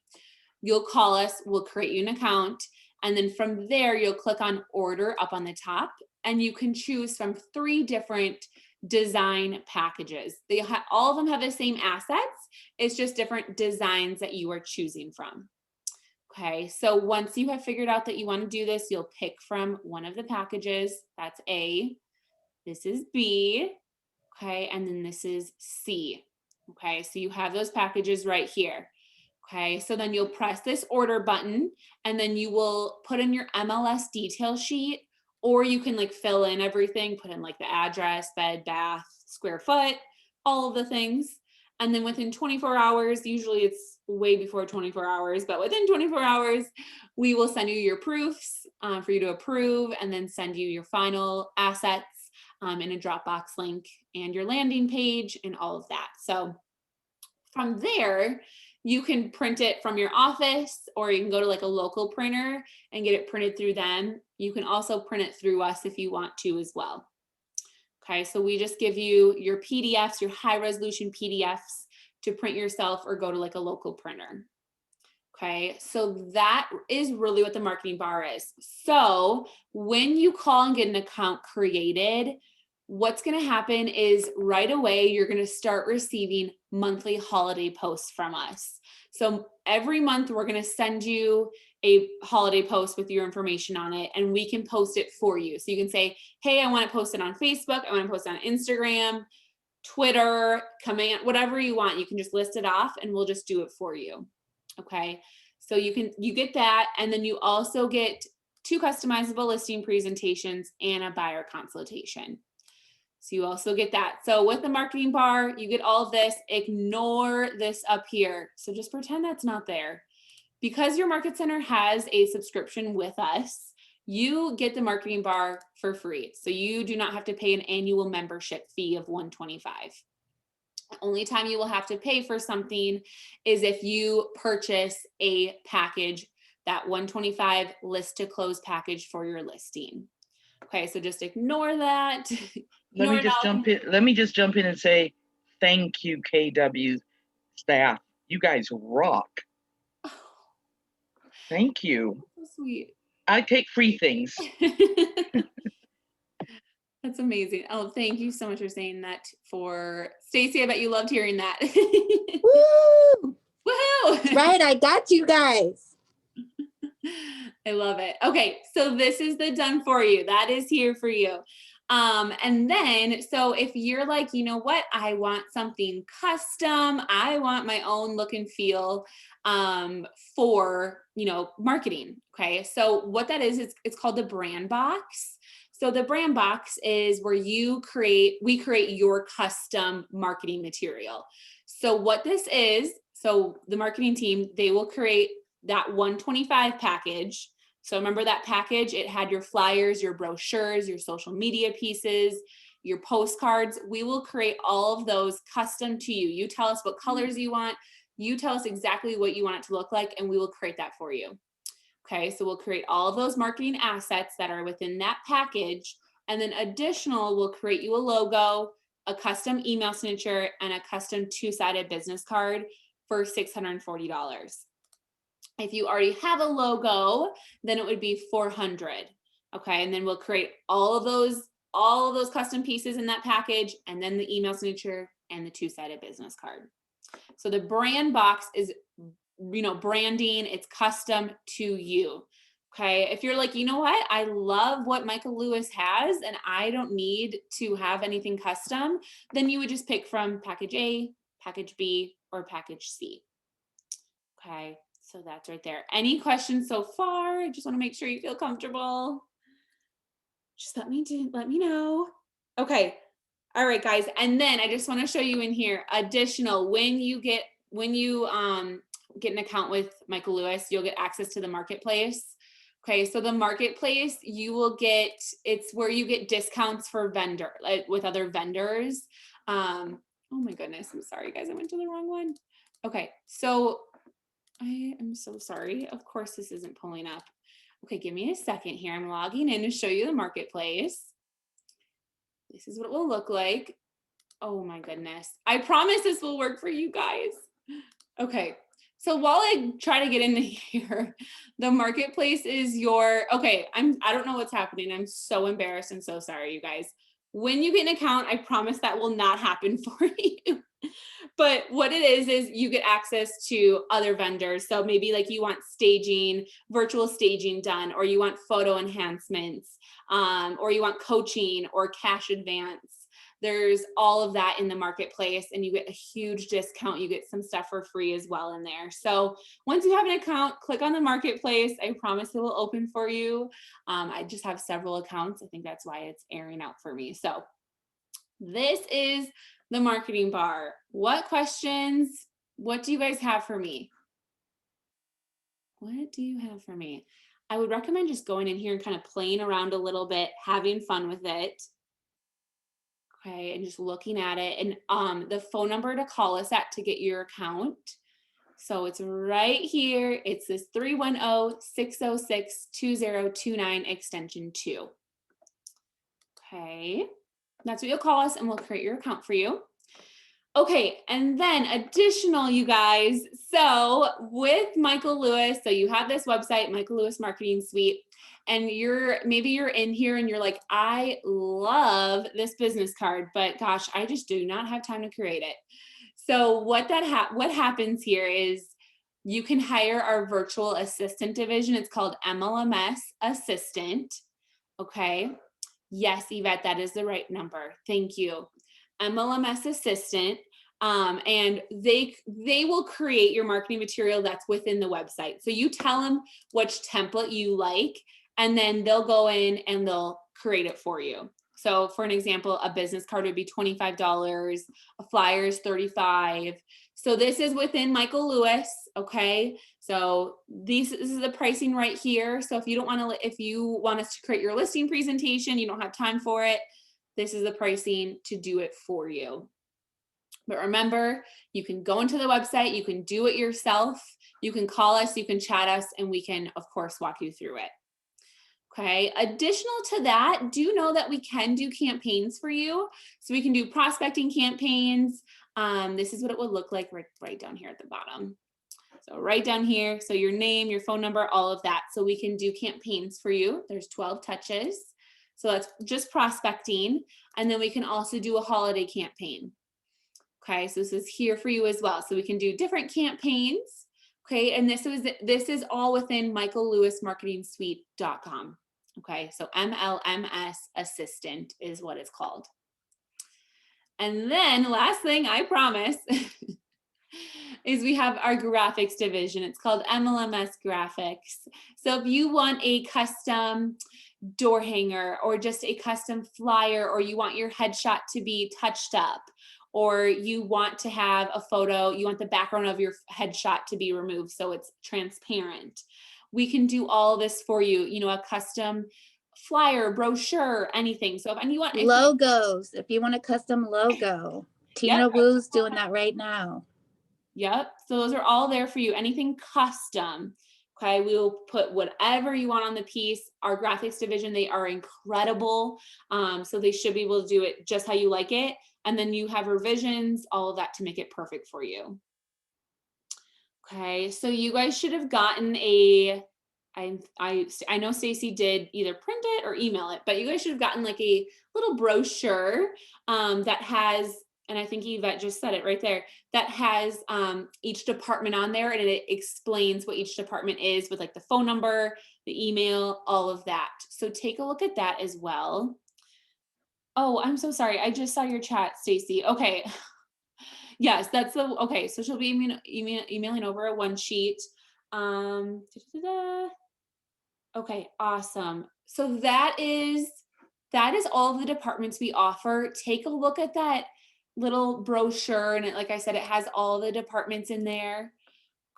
You'll call us, we'll create you an account. And then from there, you'll click on order up on the top and you can choose from 3 different design packages. All of them have the same assets. It's just different designs that you are choosing from. Okay, so once you have figured out that you want to do this, you'll pick from one of the packages. That's A. This is B, okay, and then this is C, okay, so you have those packages right here, okay, so then you'll press this order button, and then you will put in your MLS detail sheet, or you can like fill in everything, put in like the address, bed, bath, square foot, all of the things, and then within 24 hours, usually it's way before 24 hours, but within 24 hours, we will send you your proofs for you to approve, and then send you your final assets in a Dropbox link and your landing page and all of that. So from there, you can print it from your office, or you can go to like a local printer and get it printed through them. You can also print it through us if you want to as well. Okay, so we just give you your PDFs, your high resolution PDFs to print yourself or go to like a local printer. Okay, so that is really what the marketing bar is. So when you call and get an account created, what's going to happen is right away, you're going to start receiving monthly holiday posts from us. So every month we're going to send you a holiday post with your information on it, and we can post it for you. So you can say, hey, I want to post it on Facebook. I want to post it on Instagram, Twitter, command, whatever you want. You can just list it off and we'll just do it for you. Okay, so you get that, and then you also get 2 customizable listing presentations and a buyer consultation. So you also get that. So with the marketing bar, you get all of this. Ignore this up here. So just pretend that's not there. Because your market center has a subscription with us, you get the marketing bar for free. So you do not have to pay an annual membership fee of $125. The only time you will have to pay for something is if you purchase a package, that $125 list to close package for your listing. Okay, so just ignore that. Let me just jump in and say, Thank you, KW staff. You guys rock. Thank you. So sweet. I take free things. That's amazing. Oh, thank you so much for saying that for Stacy. I bet you loved hearing that. Woo! Woohoo! Right, I got you guys. I love it. Okay, so this is the done for you. That is here for you. And then, so if you're like, you know what, I want something custom, I want my own look and feel for, you know, marketing. Okay, so what that is, it's called the brand box. So the brand box is where we create your custom marketing material. So what this is, so the marketing team, they will create that 125 package. So remember that package, it had your flyers, your brochures, your social media pieces, your postcards. We will create all of those custom to you. You tell us what colors you want. You tell us exactly what you want it to look like, and we will create that for you. Okay, so we'll create all of those marketing assets that are within that package. And then additional, we'll create you a logo, a custom email signature, and a custom 2-sided business card for $640. If you already have a logo, then it would be $400. Okay, and then we'll create all of those custom pieces in that package, and then the email signature and the 2-sided business card. So the brand box is, you know, branding, it's custom to you. Okay, if you're like, you know what, I love what Michael Lewis has and I don't need to have anything custom, then you would just pick from package A, package B, or package C. Okay, so that's right there. Any questions so far? I just want to make sure you feel comfortable. Just let me know. Okay. All right, guys. And then I just want to show you in here additional, when you get an account with Michael Lewis, you'll get access to the marketplace. Okay, so the marketplace, it's where you get discounts for with other vendors. Oh my goodness, I'm sorry guys, I went to the wrong one. Okay, so I am so sorry. Of course this isn't pulling up. Okay, give me a second here. I'm logging in to show you the marketplace. This is what it will look like. Oh my goodness. I promise this will work for you guys. Okay. So while I try to get into here, the marketplace is okay, I don't know what's happening. I'm so embarrassed and so sorry, you guys. When you get an account, I promise that will not happen for you. But what it is you get access to other vendors. So maybe like you want staging, virtual staging done, or you want photo enhancements, or you want coaching or cash advance. There's all of that in the marketplace, and you get a huge discount. You get some stuff for free as well in there. So once you have an account, click on the marketplace. I promise it will open for you. I just have several accounts. I think that's why it's airing out for me. So this is the marketing bar. What questions? What do you guys have for me? What do you have for me? I would recommend just going in here and kind of playing around a little bit, having fun with it. Okay, and just looking at it. And the phone number to call us at to get your account. So it's right here. It's this 310-606-2029 extension 2. Okay, that's what you'll call us and we'll create your account for you. Okay, and then additional, you guys, so with Michael Lewis, so you have this website, Michael Lewis Marketing Suite, and maybe you're in here and you're like, I love this business card, but gosh, I just do not have time to create it. So what happens here is you can hire our virtual assistant division. It's called MLMS Assistant. Okay. Yes, Yvette, that is the right number. Thank you. MLMS Assistant. And they will create your marketing material that's within the website. So you tell them which template you like, and then they'll go in and they'll create it for you. So for an example, a business card would be $25, a flyer is $35. So this is within Michael Lewis. Okay. So this is the pricing right here. So if you want us to create your listing presentation, you don't have time for it, this is the pricing to do it for you. But remember, you can go into the website, you can do it yourself, you can call us, you can chat us, and we can, of course, walk you through it. Okay, additional to that, do know that we can do campaigns for you. So we can do prospecting campaigns. This is what it would look like right down here at the bottom. So right down here, so your name, your phone number, all of that. So we can do campaigns for you. There's 12 touches. So that's just prospecting. And then we can also do a holiday campaign. Okay, so this is here for you as well. So we can do different campaigns. Okay, and this is all within michaellewismarketingsuite.com. Okay, so MLMS Assistant is what it's called. And then last thing, I promise, is we have our graphics division. It's called MLMS Graphics. So if you want a custom door hanger or just a custom flyer, or you want your headshot to be touched up, or you want to have a photo, you want the background of your headshot to be removed so it's transparent, we can do all this for you. You know, a custom flyer, brochure, anything. So if anyone logos, if you want a custom logo, Tina Wu's doing that right now. Yep. So those are all there for you. Anything custom. Okay. We will put whatever you want on the piece. Our graphics division, they are incredible. So they should be able to do it just how you like it. And then you have revisions, all of that to make it perfect for you. Okay. So you guys should have gotten I know Stacy did either print it or email it, but you guys should have gotten like a little brochure that has, and I think Yvette just said it right there, that has each department on there, and it explains what each department is with like the phone number, the email, all of that. So take a look at that as well. Oh, I'm so sorry. I just saw your chat, Stacy. Okay. Yes, that's the, okay. So she'll be emailing over a one sheet. Okay, awesome. So that is all of the departments we offer. Take a look at that little brochure, and like I said, it has all the departments in there.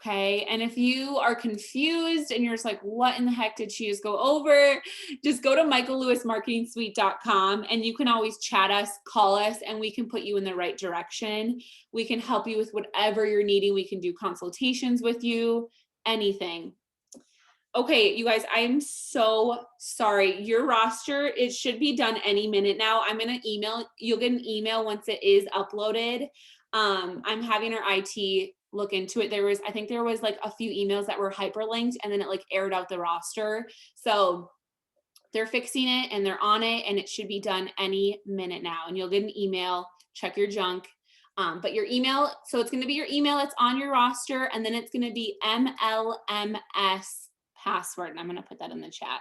Okay, and if you are confused and you're just like, what in the heck did she just go over? Just go to michaellewismarketingsuite.com, and you can always chat us, call us, and we can put you in the right direction. We can help you with whatever you're needing. We can do consultations with you, anything. Okay, you guys, I'm so sorry. Your roster, it should be done any minute now. I'm going to email, you'll get an email once it is uploaded. I'm having our IT look into it. I think there was like a few emails that were hyperlinked, and then it like aired out the roster. So they're fixing it and they're on it, and it should be done any minute now. And you'll get an email, check your junk. But your email, so it's going to be your email, it's on your roster, and then it's going to be MLMS password, and I'm going to put that in the chat.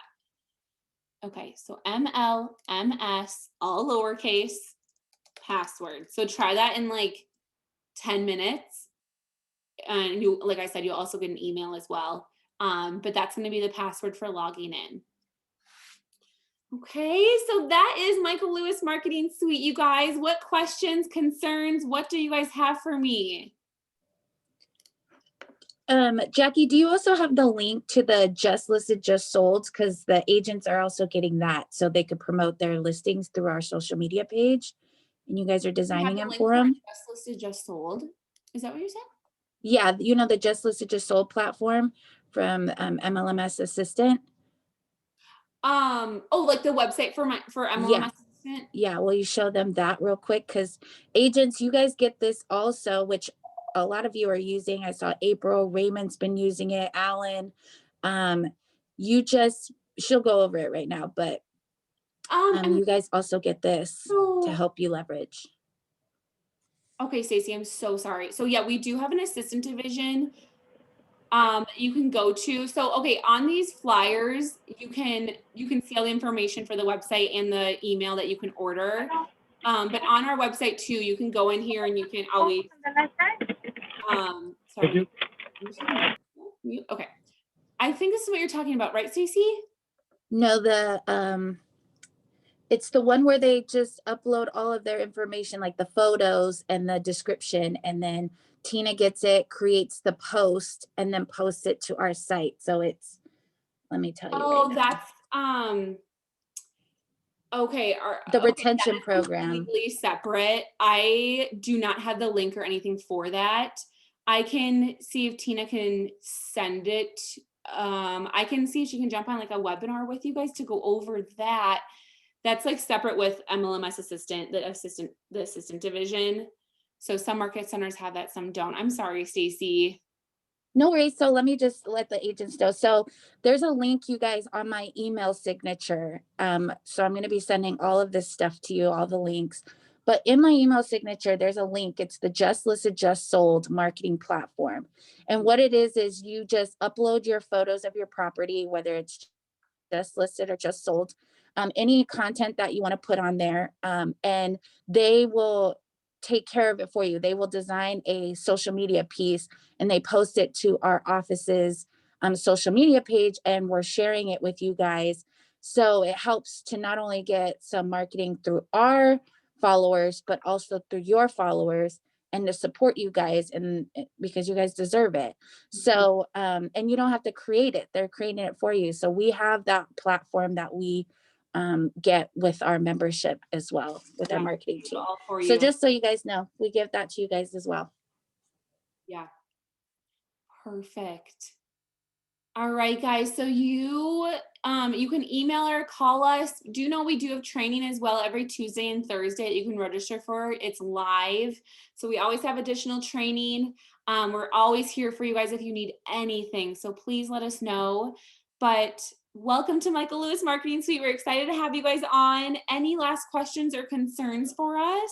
Okay, so MLMS, all lowercase, password. So try that in like 10 minutes. And you, like I said, you'll also get an email as well. But that's going to be the password for logging in. Okay, so that is Michael Lewis Marketing Suite, you guys. What questions, concerns, what do you guys have for me? Jackie, do you also have the link to the just listed, just sold? Because the agents are also getting that, so they could promote their listings through our social media page. And you guys are designing them for them. Just listed, just sold. Is that what you said? Yeah, you know the just listed, just sold platform from MLMS Assistant. Oh, like the website for MLMS Assistant? Yeah, will you show them that real quick? Because agents, you guys get this also, which a lot of you are using. I saw April, Raymond's been using it, Alan. She'll go over it right now, but you guys also get this to help you leverage. Okay, Stacey, I'm so sorry. So yeah, we do have an assistant division you can go to. So okay, on these flyers, you can see all the information for the website and the email that you can order. But on our website too, you can go in here and you can always sorry. Okay. I think this is what you're talking about, right, Stacey? No, it's the one where they just upload all of their information, like the photos and the description, and then Tina gets it, creates the post, and then posts it to our site. So it's, let me tell you. Oh, that's okay. The retention program. Completely separate. I do not have the link or anything for that. I can see if Tina can send it. I can see if she can jump on like a webinar with you guys to go over that. That's like separate with MLMS Assistant, the assistant division. So some market centers have that, some don't. I'm sorry, Stacy. No worries. So let me just let the agents know. So there's a link, you guys, on my email signature. So I'm going to be sending all of this stuff to you, all the links. But in my email signature, there's a link. It's the Just Listed, Just Sold marketing platform. And what it is you just upload your photos of your property, whether it's just listed or just sold, any content that you want to put on there, and they will take care of it for you. They will design a social media piece and they post it to our office's social media page, and we're sharing it with you guys. So it helps to not only get some marketing through our followers, but also through your followers, and to support you guys, and because you guys deserve it. So and you don't have to create it, they're creating it for you. So we have that platform that we get with our membership as well, with our marketing team. So just so you guys know, we give that to you guys as well. Yeah. Perfect. All right, guys. So you can email or call us. Do know we do have training as well every Tuesday and Thursday that you can register for. It's live. So we always have additional training. We're always here for you guys if you need anything. So please let us know. But welcome to Michael Lewis Marketing Suite. We're excited to have you guys on. Any last questions or concerns for us?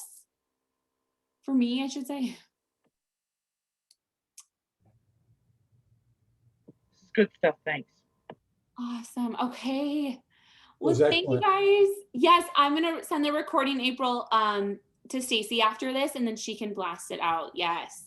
For me, I should say. Good stuff. Thanks. Awesome. Okay. Well, thank you guys. Yes, I'm gonna send the recording, April, to Stacy after this, and then she can blast it out. Yes.